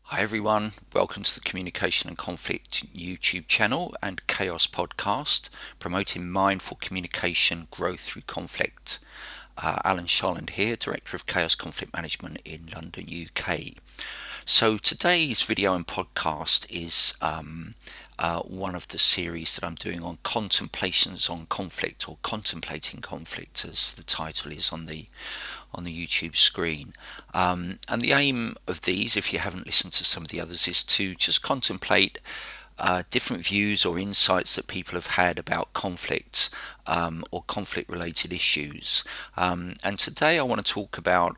Hi everyone, welcome to the Communication and Conflict YouTube channel and Chaos podcast, promoting mindful communication growth through conflict. Alan Sharland here, Director of Chaos Conflict Management in London, UK. So today's video and podcast is one of the series that I'm doing on contemplations on conflict, or contemplating conflict as the title is on the YouTube screen. And the aim of these, if you haven't listened to some of the others, is to just contemplate different views or insights that people have had about conflict or conflict related issues. And today I want to talk about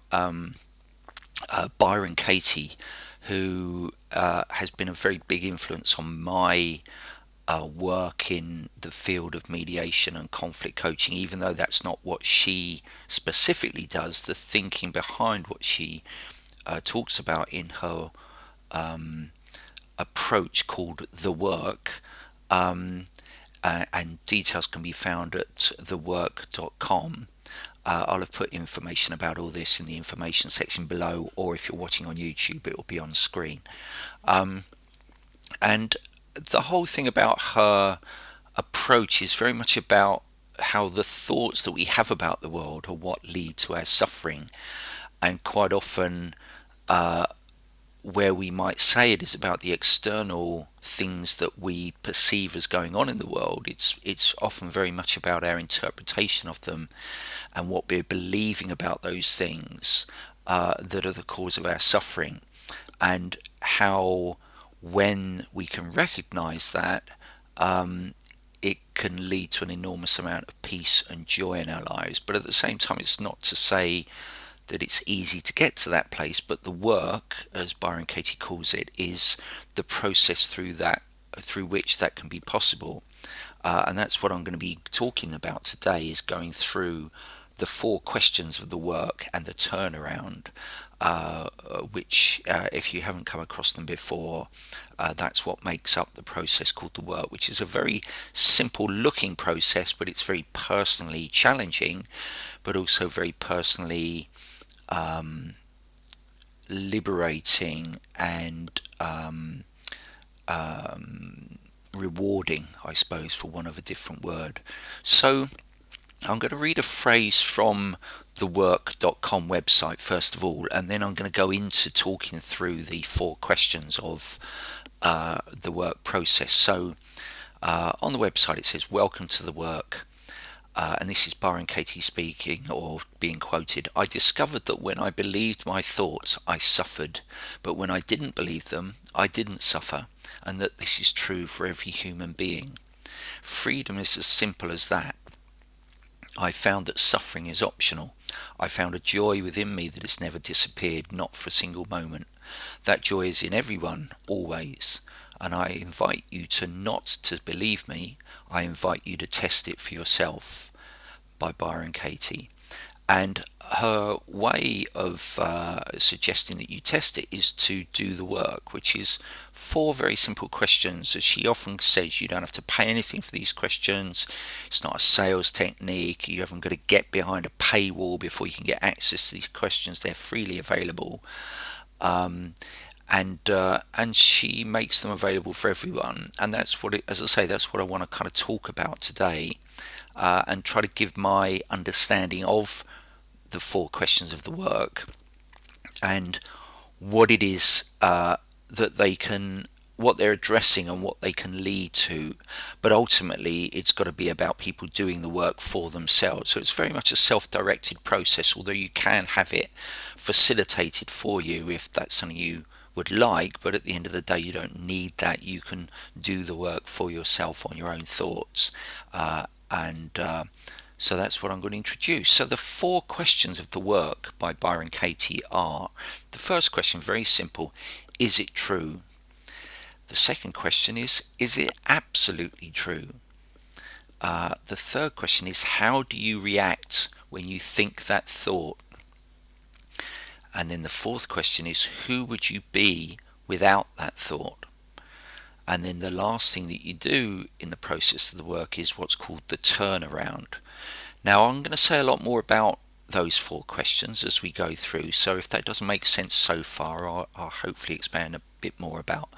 Byron Katie, who has been a very big influence on my work in the field of mediation and conflict coaching. Even though that's not what she specifically does, the thinking behind what she talks about in her approach called The Work, and details can be found at thework.com. I'll have put information about all this in the information section below, or if you're watching on YouTube, it will be on screen. And the whole thing about her approach is very much about how the thoughts that we have about the world are what lead to our suffering. And quite often, where we might say it is about the external things that we perceive as going on in the world, it's often very much about our interpretation of them and what we're believing about those things that are the cause of our suffering. And how, when we can recognize that, it can lead to an enormous amount of peace and joy in our lives. But at the same time, it's not to say that it's easy to get to that place, but the work, as Byron Katie calls it, is the process through which that can be possible. And that's what I'm going to be talking about today, is going through the 4 questions of the work and the turnaround, which if you haven't come across them before, that's what makes up the process called the work, which is a very simple looking process, but it's very personally challenging, but also very personally liberating and rewarding, I suppose, for want of a different word. So I'm going to read a phrase from the work.com website first of all, and then I'm going to go into talking through the 4 questions of the work process. So on the website it says, "Welcome to the work." And this is Byron Katie speaking, or being quoted. "I discovered that when I believed my thoughts, I suffered, but when I didn't believe them, I didn't suffer, and that this is true for every human being. Freedom is as simple as that. I found that suffering is optional. I found a joy within me that has never disappeared, not for a single moment. That joy is in everyone, always. And I invite you to not to believe me. I invite you to test it for yourself." By Byron Katie. And her way of suggesting that you test it is to do the work, which is 4 very simple questions. As she often says, you don't have to pay anything for these questions. It's not a sales technique. You haven't got to get behind a paywall before you can get access to these questions. They're freely available. And she makes them available for everyone. And that's what as I say, that's what I want to kind of talk about today, and try to give my understanding of the 4 questions of the work and what it is that what they're addressing and what they can lead to. But ultimately, it's got to be about people doing the work for themselves. So it's very much a self-directed process, although you can have it facilitated for you if that's something you would like. But at the end of the day, you don't need that. You can do the work for yourself on your own thoughts. So that's what I'm going to introduce. So the 4 questions of the work by Byron Katie are: the first question, very simple, is it true? The second question is it absolutely true? The third question is, how do you react when you think that thought? And then the 4th question is, who would you be without that thought? And then the last thing that you do in the process of the work is what's called the turnaround. Now, I'm going to say a lot more about those four questions as we go through. So if that doesn't make sense so far, I'll hopefully expand a bit more about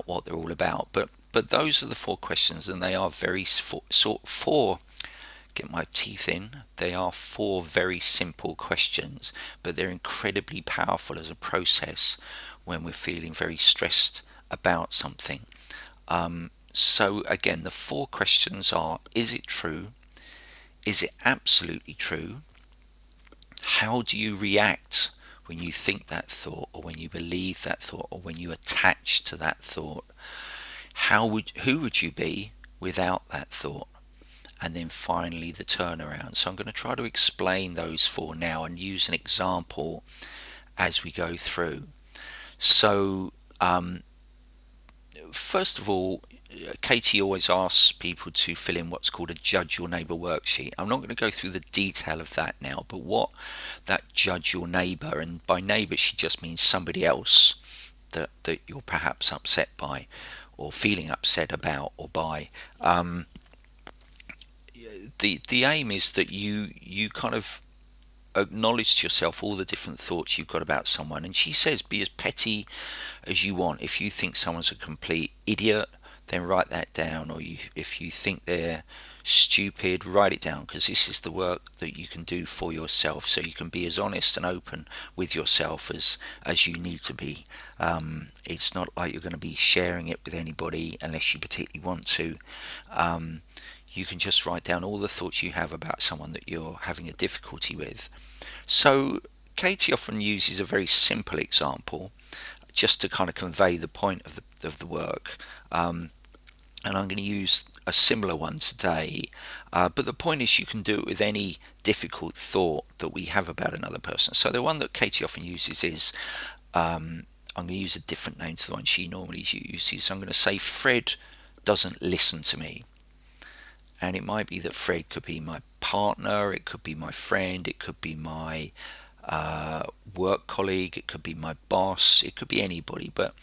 what they're all about. But those are the four questions, and they are very four. Get my teeth in. They are four very simple questions, but they're incredibly powerful as a process when we're feeling very stressed about something. So again, the four questions are: is it true? Is it absolutely true? How do you react when you think that thought, or when you believe that thought, or when you attach to that thought? Who would you be without that thought? And then finally the turnaround. So I'm going to try to explain those four now and use an example as we go through. So first of all, Katie always asks people to fill in what's called a Judge Your Neighbour worksheet. I'm not going to go through the detail of that now, but what that Judge Your Neighbour, and by neighbour she just means somebody else that you're perhaps upset by, or feeling upset about or by. The aim is that you kind of acknowledge to yourself all the different thoughts you've got about someone. And she says, be as petty as you want. If you think someone's a complete idiot, then write that down. Or if you think they're stupid, write it down, because this is the work that you can do for yourself, so you can be as honest and open with yourself as you need to be. It's not like you're going to be sharing it with anybody unless you particularly want to. You can just write down all the thoughts you have about someone that you're having a difficulty with. So Katie often uses a very simple example just to kind of convey the point of the work. And I'm going to use a similar one today. But the point is, you can do it with any difficult thought that we have about another person. So the one that Katie often uses is, I'm going to use a different name to the one she normally uses. I'm going to say, Fred doesn't listen to me. And it might be that Fred could be my partner, it could be my friend, it could be my work colleague, it could be my boss, it could be anybody. But,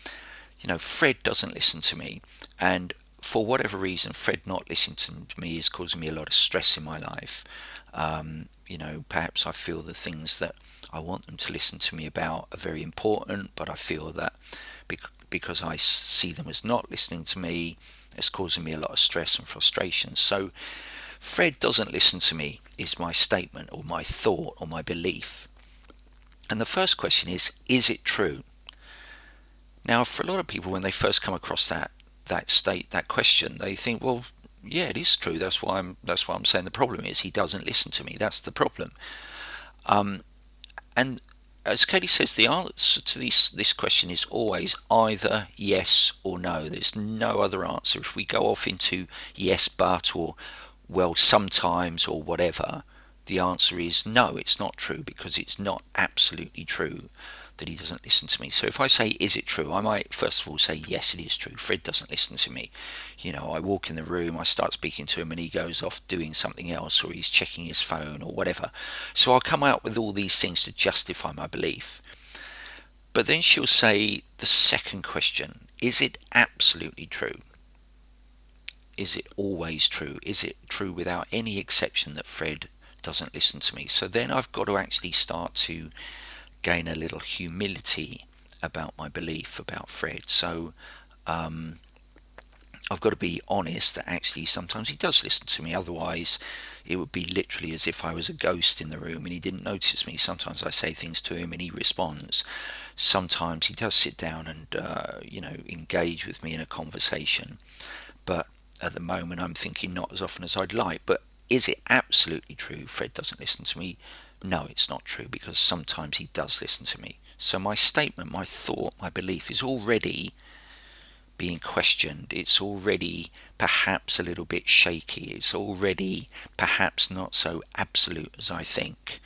Fred doesn't listen to me. And for whatever reason, Fred not listening to me is causing me a lot of stress in my life. Perhaps I feel the things that I want them to listen to me about are very important, but I feel that because I see them as not listening to me, it's causing me a lot of stress and frustration. So Fred doesn't listen to me is my statement, or my thought, or my belief. And the first question is it true? Now, for a lot of people, when they first come across that question, they think, well, yeah, it is true. That's why I'm saying the problem is he doesn't listen to me. That's the problem. And as Katie says, the answer to this question is always either yes or no. There's no other answer. If we go off into yes, but, or well, sometimes, or whatever, the answer is no, it's not true, because it's not absolutely true that he doesn't listen to me. So if I say, is it true? I might first of all say, yes, it is true. Fred doesn't listen to me. I walk in the room, I start speaking to him, and he goes off doing something else, or he's checking his phone, or whatever. So I'll come out with all these things to justify my belief. But then she'll say the second question, is it absolutely true? Is it always true? Is it true without any exception that Fred doesn't listen to me? So then I've got to actually start to gain a little humility about my belief about Fred. So I've got to be honest that actually sometimes he does listen to me. Otherwise it would be literally as if I was a ghost in the room and he didn't notice me. Sometimes I say things to him and he responds. Sometimes he does sit down and engage with me in a conversation, but at the moment I'm thinking not as often as I'd like. But is it absolutely true Fred doesn't listen to me? No, it's not true, because sometimes he does listen to me. So my statement, my thought, my belief is already being questioned. It's already perhaps a little bit shaky. It's already perhaps not so absolute as I think.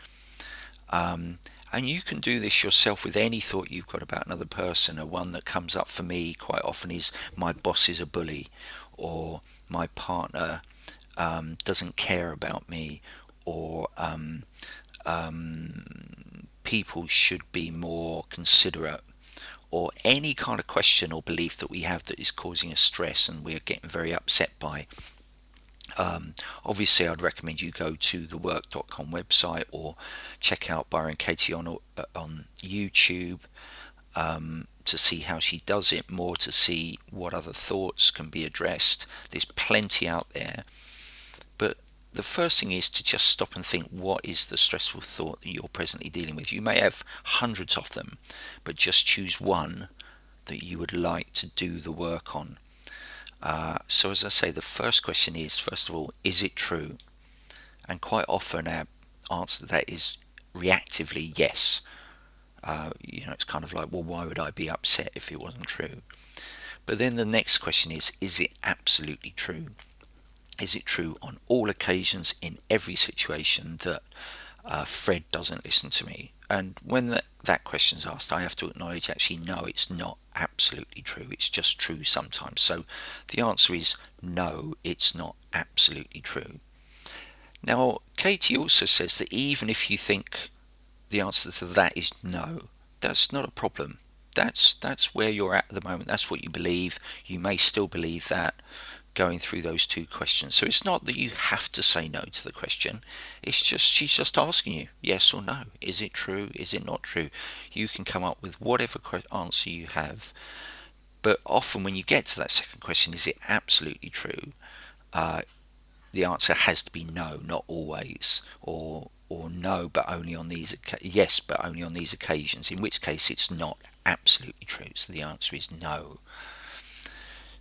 And you can do this yourself with any thought you've got about another person. A one that comes up for me quite often is, my boss is a bully, or my partner doesn't care about me, or people should be more considerate, or any kind of question or belief that we have that is causing us stress and we're getting very upset by. Obviously, I'd recommend you go to the work.com website or check out Byron Katie on YouTube, to see how she does it, more to see what other thoughts can be addressed. There's plenty out there. But the first thing is to just stop and think, what is the stressful thought that you're presently dealing with? You may have hundreds of them, but just choose one that you would like to do the work on. So as I say, the first question is, first of all, is it true? And quite often our answer to that is reactively yes. It's kind of like, well, why would I be upset if it wasn't true? But then the next question is it absolutely true? Is it true on all occasions, in every situation, that Fred doesn't listen to me? And when that question's asked, I have to acknowledge, actually, no, it's not absolutely true. It's just true sometimes. So the answer is no, it's not absolutely true. Now, Katie also says that even if you think the answer to that is no, that's not a problem. That's where you're at the moment. That's what you believe. You may still believe that going through those two questions. So it's not that you have to say no to the question. It's just, she's just asking you yes or no. Is it true? Is it not true? You can come up with whatever answer you have. But often when you get to that second question, is it absolutely true? The answer has to be no, not always, or no, but only on these yes, but only on these occasions. In which case, it's not absolutely true. So the answer is no.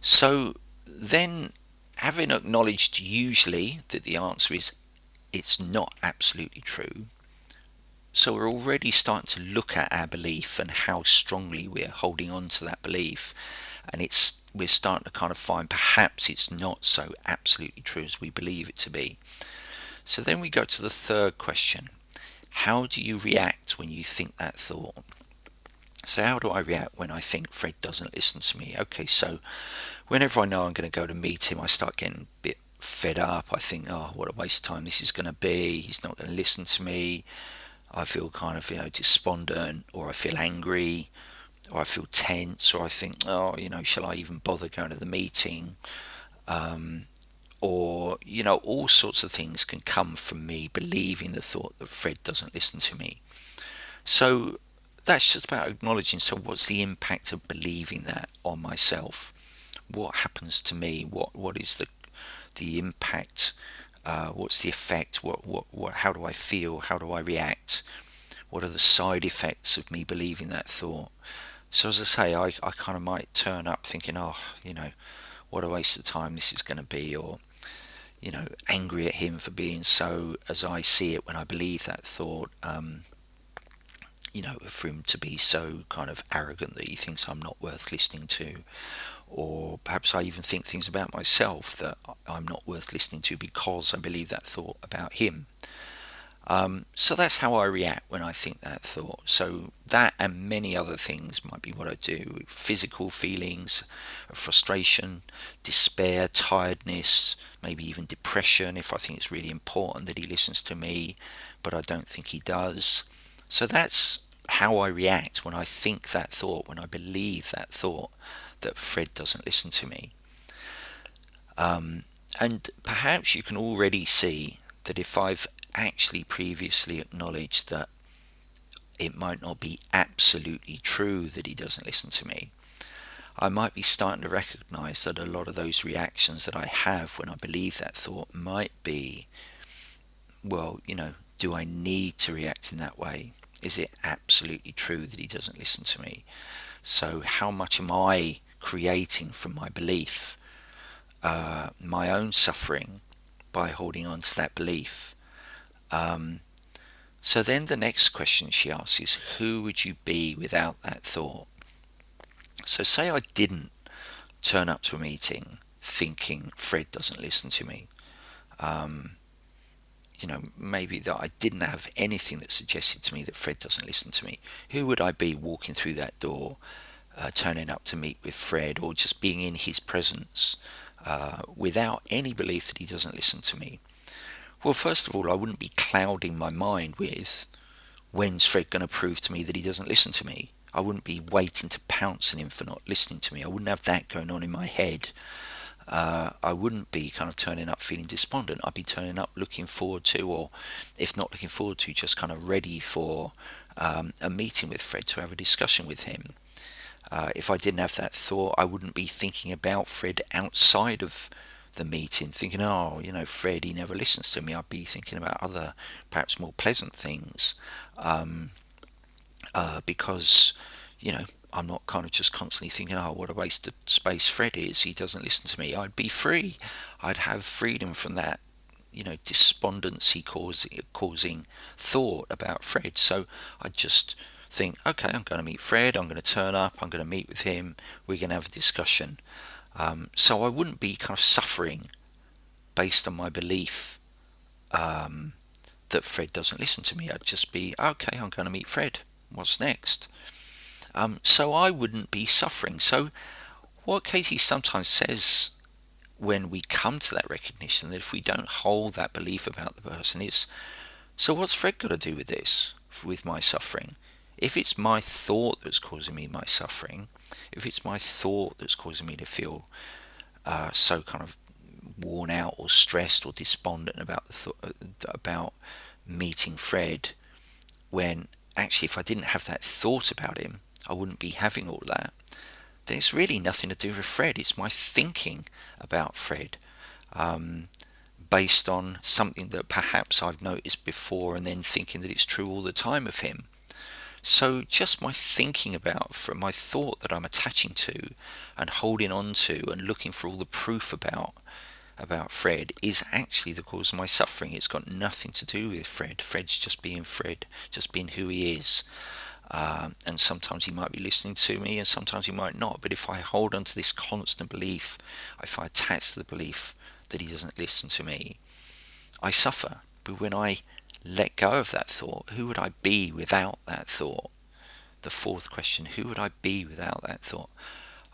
So then, having acknowledged usually that the answer is it's not absolutely true, so we're already starting to look at our belief and how strongly we're holding on to that belief, and we're starting to kind of find perhaps it's not so absolutely true as we believe it to be. So then we go to the third question. How do you react when you think that thought? So how do I react when I think Fred doesn't listen to me? Okay, so whenever I know I'm going to go to meet him, I start getting a bit fed up. I think, oh, what a waste of time this is going to be. He's not going to listen to me. I feel kind of, despondent, or I feel angry, or I feel tense, or I think, oh, shall I even bother going to the meeting? Or, all sorts of things can come from me believing the thought that Fred doesn't listen to me. So that's just about acknowledging, so what's the impact of believing that on myself? What happens to me? What is the impact? What's the effect? What? How do I feel? How do I react? What are the side effects of me believing that thought? So as I say, I kind of might turn up thinking, oh, what a waste of time this is going to be, or angry at him for being so, as I see it when I believe that thought. For him to be so kind of arrogant that he thinks I'm not worth listening to. Or perhaps I even think things about myself that I'm not worth listening to because I believe that thought about him. So that's how I react when I think that thought. So that and many other things might be what I do. Physical feelings of frustration, despair, tiredness, maybe even depression if I think it's really important that he listens to me, but I don't think he does. So that's how I react when I think that thought, when I believe that thought that Fred doesn't listen to me. And perhaps you can already see that if I've actually previously acknowledged that it might not be absolutely true that he doesn't listen to me, I might be starting to recognize that a lot of those reactions that I have when I believe that thought might be, well, do I need to react in that way? Is it absolutely true that he doesn't listen to me? So how much am I creating from my belief, my own suffering, by holding on to that belief? So then the next question she asks is, who would you be without that thought? So say I didn't turn up to a meeting thinking Fred doesn't listen to me. Maybe that I didn't have anything that suggested to me that Fred doesn't listen to me. Who would I be walking through that door, turning up to meet with Fred, or just being in his presence, without any belief that he doesn't listen to me? Well, first of all, I wouldn't be clouding my mind with, when's Fred going to prove to me that he doesn't listen to me? I wouldn't be waiting to pounce on him for not listening to me. I wouldn't have that going on in my head. I wouldn't be kind of turning up feeling despondent. I'd be turning up looking forward to, or if not looking forward to, just kind of ready for a meeting with Fred, to have a discussion with him. If I didn't have that thought, I wouldn't be thinking about Fred outside of the meeting, thinking, oh, Fred, he never listens to me. I'd be thinking about other, perhaps more pleasant things, because, I'm not kind of just constantly thinking, oh, what a waste of space Fred is. He doesn't listen to me. I'd be free. I'd have freedom from that, despondency causing thought about Fred. So I'd just think, okay, I'm going to meet Fred. I'm going to turn up. I'm going to meet with him. We're going to have a discussion. So I wouldn't be kind of suffering based on my belief that Fred doesn't listen to me. I'd just be, okay, I'm going to meet Fred. What's next? So I wouldn't be suffering. So what Katie sometimes says when we come to that recognition, that if we don't hold that belief about the person, is, so what's Fred got to do with this, with my suffering? If it's my thought that's causing me my suffering, if it's my thought that's causing me to feel so kind of worn out or stressed or despondent about about meeting Fred, when actually if I didn't have that thought about him, I wouldn't be having all that. Then it's really nothing to do with Fred. It's my thinking about Fred, based on something that perhaps I've noticed before, and then thinking that it's true all the time of him. So just my thinking about, from my thought that I'm attaching to and holding on to and looking for all the proof about Fred, is actually the cause of my suffering. It's got nothing to do with Fred. Fred's just being Fred, just being who he is. And sometimes he might be listening to me, and sometimes he might not. But if I hold on to this constant belief, if I attach to the belief that he doesn't listen to me, I suffer. But when I let go of that thought, who would I be without that thought? The fourth question, who would I be without that thought?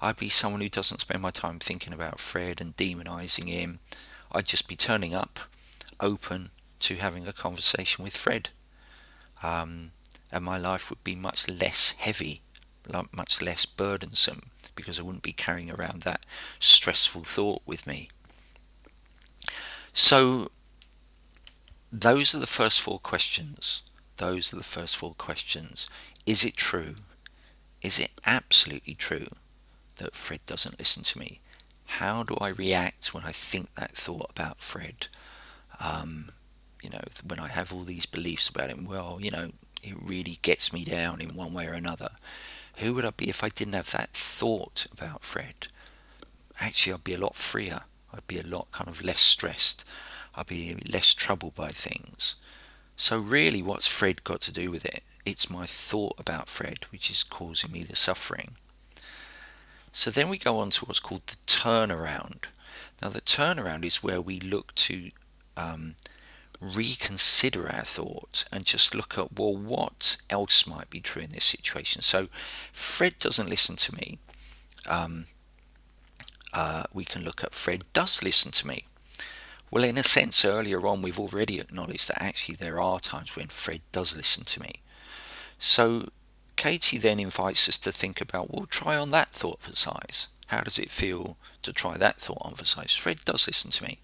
I'd be someone who doesn't spend my time thinking about Fred and demonizing him. I'd just be turning up, open to having a conversation with Fred. And my life would be much less heavy, much less burdensome, because I wouldn't be carrying around that stressful thought with me. So those are the first four questions. Those are the first four questions. Is it true? Is it absolutely true that Fred doesn't listen to me? How do I react when I think that thought about Fred? When I have all these beliefs about him, it really gets me down in one way or another. Who would I be if I didn't have that thought about Fred? Actually, I'd be a lot freer. I'd be a lot kind of less stressed. I'd be less troubled by things. So really, what's Fred got to do with it? It's my thought about Fred which is causing me the suffering. So then we go on to what's called the turnaround. Now the turnaround is where we look to reconsider our thought and just look at, well, what else might be true in this situation? So Fred doesn't listen to me. We can look at Fred does listen to me. Well, in a sense, earlier on we've already acknowledged that actually there are times when Fred does listen to me. So Katie then invites us to think about, well, try on that thought for size. How does it feel to try that thought on for size? Fred does listen to me.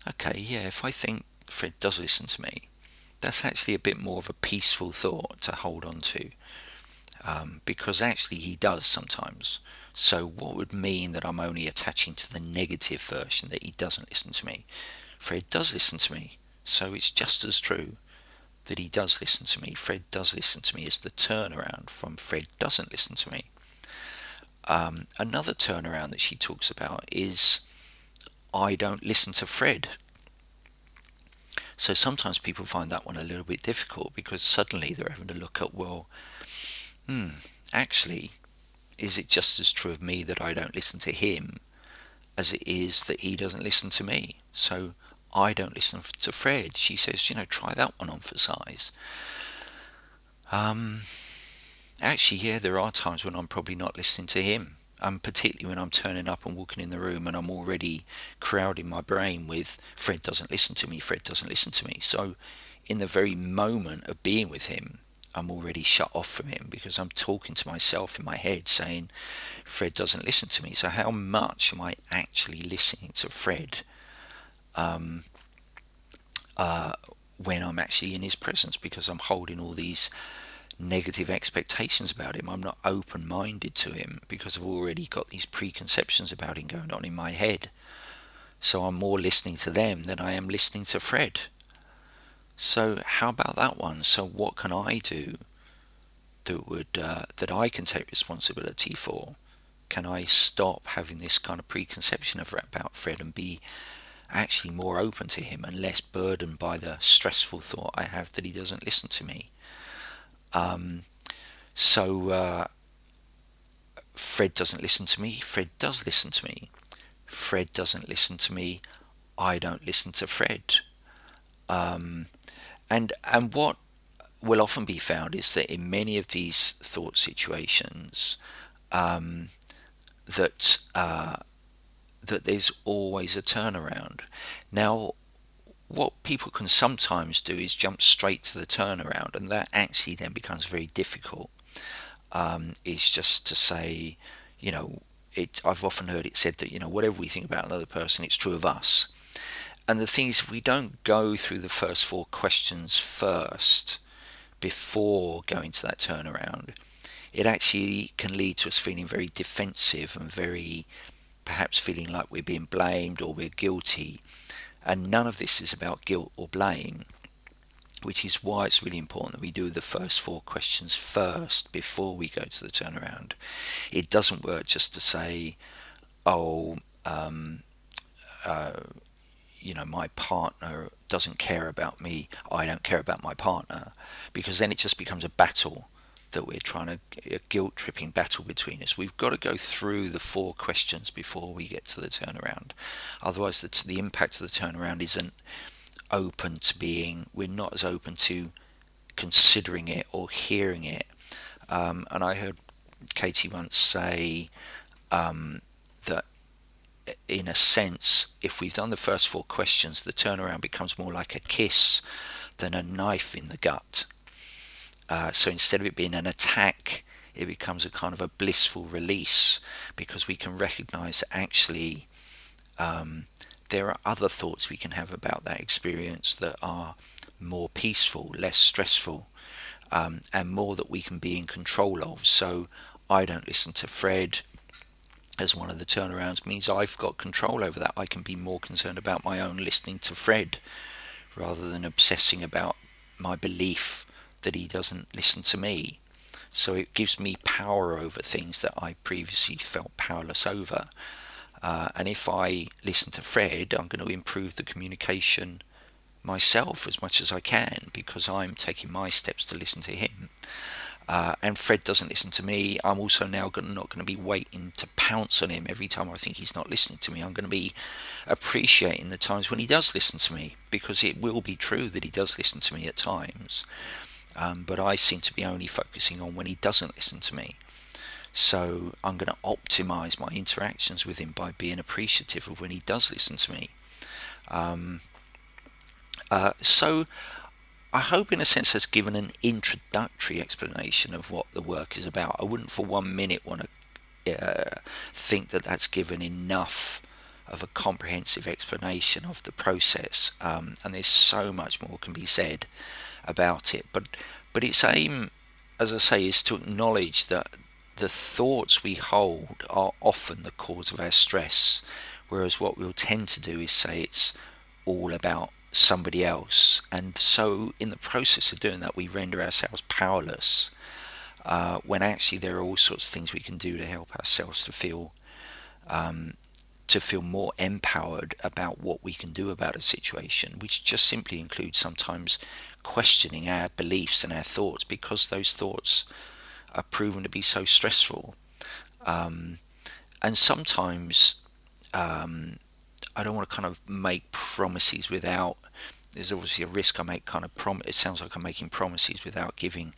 Okay, yeah, if I think Fred does listen to me, that's actually a bit more of a peaceful thought to hold on to, because actually he does sometimes. So what would mean that I'm only attaching to the negative version, that he doesn't listen to me? Fred does listen to me, so it's just as true that he does listen to me. Fred does listen to me is the turnaround from Fred doesn't listen to me. Another turnaround that she talks about is I don't listen to Fred. So sometimes people find that one a little bit difficult, because suddenly they're having to look at, well, actually, is it just as true of me that I don't listen to him as it is that he doesn't listen to me? So I don't listen to Fred. She says, try that one on for size. Actually, yeah, there are times when I'm probably not listening to him. Particularly when I'm turning up and walking in the room and I'm already crowding my brain with Fred doesn't listen to me, Fred doesn't listen to me. So in the very moment of being with him, I'm already shut off from him, because I'm talking to myself in my head saying Fred doesn't listen to me. So how much am I actually listening to Fred when I'm actually in his presence, because I'm holding all these negative expectations about him. I'm not open-minded to him because I've already got these preconceptions about him going on in my head. So I'm more listening to them than I am listening to Fred. So how about that one? So what can I do that I can take responsibility for? Can I stop having this kind of preconception about Fred and be actually more open to him and less burdened by the stressful thought I have that he doesn't listen to me? So Fred doesn't listen to me. Fred does listen to me. Fred doesn't listen to me. I don't listen to Fred. And what will often be found is that in many of these thought situations, that that there's always a turnaround. Now, what people can sometimes do is jump straight to the turnaround, and that actually then becomes very difficult. Is just to say, you know, I've often heard it said that, whatever we think about another person, it's true of us. And the thing is, if we don't go through the first four questions first before going to that turnaround, it actually can lead to us feeling very defensive and very, perhaps feeling like we're being blamed or we're guilty. And none of this is about guilt or blame, which is why it's really important that we do the first four questions first before we go to the turnaround. It doesn't work just to say, oh, my partner doesn't care about me, I don't care about my partner, because then it just becomes a battle that we're trying to, a guilt tripping battle between us. We've got to go through the four questions before we get to the turnaround. Otherwise, the impact of the turnaround isn't open to being, we're not as open to considering it or hearing it. And I heard Katie once say that in a sense, if we've done the first four questions, the turnaround becomes more like a kiss than a knife in the gut. So instead of it being an attack, it becomes a kind of a blissful release, because we can recognize that actually there are other thoughts we can have about that experience that are more peaceful, less stressful, and more that we can be in control of. So I don't listen to Fred as one of the turnarounds means I've got control over that. I can be more concerned about my own listening to Fred rather than obsessing about my belief that he doesn't listen to me. So it gives me power over things that I previously felt powerless over. And if I listen to Fred, I'm going to improve the communication myself as much as I can, because I'm taking my steps to listen to him. And Fred doesn't listen to me. I'm also now not going to be waiting to pounce on him every time I think he's not listening to me. I'm going to be appreciating the times when he does listen to me, because it will be true that he does listen to me at times. But I seem to be only focusing on when he doesn't listen to me. So I'm going to optimize my interactions with him by being appreciative of when he does listen to me. So I hope in a sense has given an introductory explanation of what the work is about. I wouldn't for 1 minute want to think that that's given enough of a comprehensive explanation of the process, and there's so much more can be said about it. But its aim, as I say, is to acknowledge that the thoughts we hold are often the cause of our stress, whereas what we'll tend to do is say it's all about somebody else, and so in the process of doing that we render ourselves powerless, when actually there are all sorts of things we can do to help ourselves to feel more empowered about what we can do about a situation, which just simply includes sometimes questioning our beliefs and our thoughts, because those thoughts are proven to be so stressful. And sometimes I don't want to kind of make promises without, there's obviously a risk I make kind of it sounds like I'm making promises without giving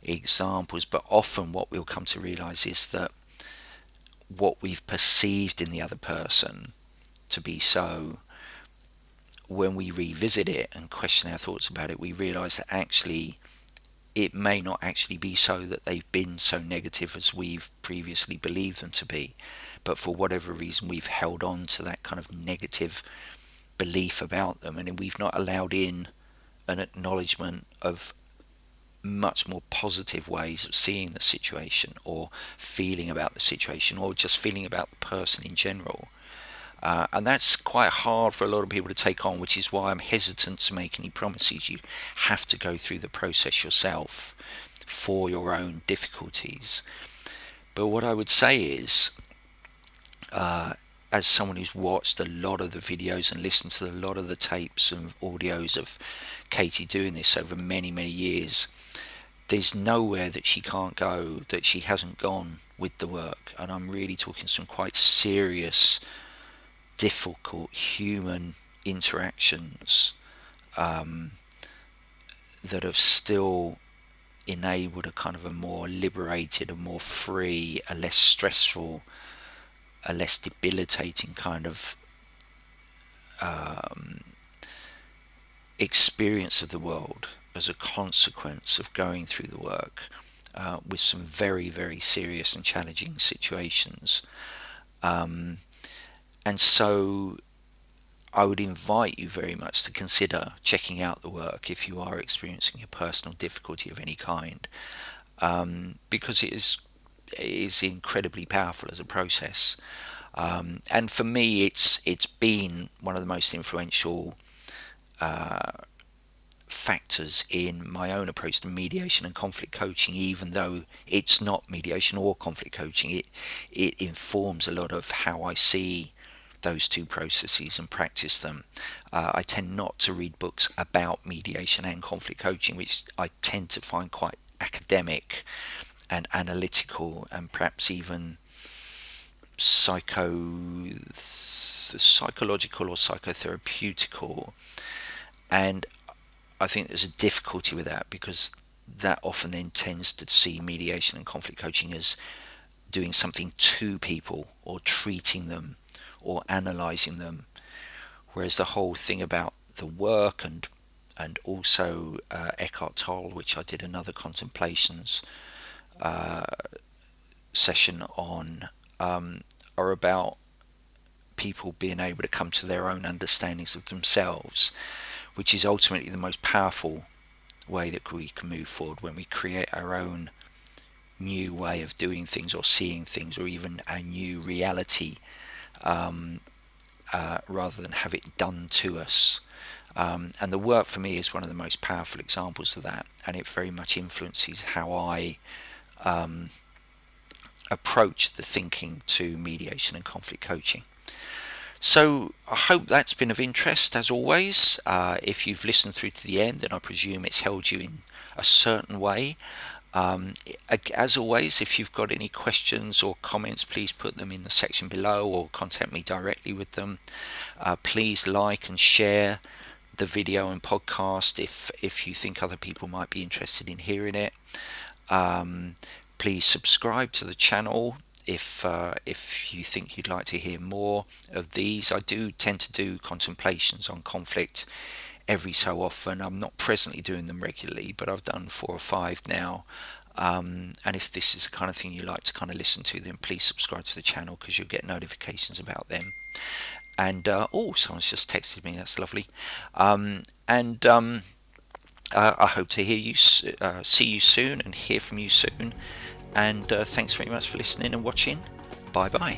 examples, but often what we'll come to realize is that what we've perceived in the other person to be so, when we revisit it and question our thoughts about it, we realize that actually it may not actually be so that they've been so negative as we've previously believed them to be, but for whatever reason we've held on to that kind of negative belief about them, and we've not allowed in an acknowledgement of much more positive ways of seeing the situation or feeling about the situation or just feeling about the person in general. And that's quite hard for a lot of people to take on, which is why I'm hesitant to make any promises. You have to go through the process yourself for your own difficulties. But what I would say is, as someone who's watched a lot of the videos and listened to a lot of the tapes and audios of Katie doing this over many, many years, there's nowhere that she can't go that she hasn't gone with the work. And I'm really talking some quite serious, difficult human interactions that have still enabled a kind of a more liberated, a more free, a less stressful, a less debilitating kind of experience of the world as a consequence of going through the work with some very, very serious and challenging situations. And so I would invite you very much to consider checking out the work if you are experiencing a personal difficulty of any kind, because it is incredibly powerful as a process. And for me, it's been one of the most influential factors in my own approach to mediation and conflict coaching. Even though it's not mediation or conflict coaching, it informs a lot of how I see those two processes and practice them. I tend not to read books about mediation and conflict coaching, which I tend to find quite academic and analytical and perhaps even psychological or psychotherapeutical. And I think there's a difficulty with that, because that often then tends to see mediation and conflict coaching as doing something to people or treating them or analysing them, whereas the whole thing about the work and also Eckhart Tolle, which I did another contemplations session on, are about people being able to come to their own understandings of themselves, which is ultimately the most powerful way that we can move forward, when we create our own new way of doing things or seeing things, or even a new reality, rather than have it done to us. And the work for me is one of the most powerful examples of that, and it very much influences how I approach the thinking to mediation and conflict coaching. So I hope that's been of interest. As always, if you've listened through to the end, then I presume it's held you in a certain way. As always, if you've got any questions or comments, please put them in the section below or contact me directly with them. Please like and share the video and podcast if you think other people might be interested in hearing it. Please subscribe to the channel if you think you'd like to hear more of these. I do tend to do contemplations on conflict every so often. I'm not presently doing them regularly, but I've done 4 or 5 now. And if this is the kind of thing you like to kind of listen to, then please subscribe to the channel, because you'll get notifications about them. And someone's just texted me. That's lovely. I hope to hear you, see you soon, and hear from you soon. And thanks very much for listening and watching. Bye bye.